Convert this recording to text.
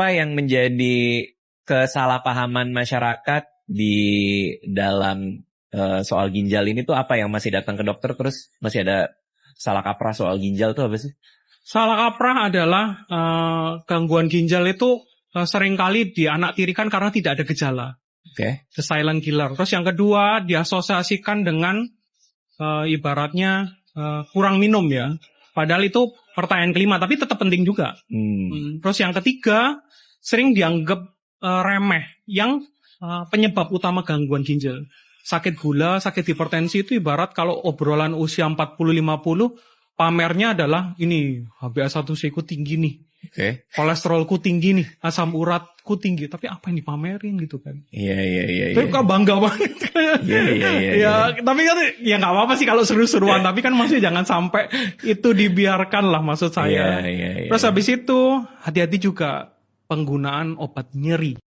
apa yang menjadi kesalahpahaman masyarakat di dalam soal ginjal ini tuh apa yang masih datang ke dokter terus masih ada salah kaprah soal ginjal tuh apa sih? Salah kaprah adalah gangguan ginjal itu seringkali dianaktirikan karena tidak ada gejala. Oke. The silent killer. Terus yang kedua diasosiasikan dengan ibaratnya kurang minum ya. Padahal itu pertanyaan kelima, tapi tetap penting juga. Terus yang ketiga sering dianggap remeh yang penyebab utama gangguan ginjal. Sakit gula, sakit hipertensi itu ibarat kalau obrolan usia 40-50, pamernya adalah ini HbA1c ku tinggi nih. Oke. Kolesterolku tinggi nih, asam uratku tinggi. Tapi apa yang dipamerin gitu kan? Iya. Tapi kok bangga banget. Iya. Tapi kan ya nggak apa-apa sih kalau seru-seruan. Tapi kan maksudnya jangan sampai itu dibiarkan lah maksud saya. Iya. Terus habis itu hati-hati juga penggunaan obat nyeri.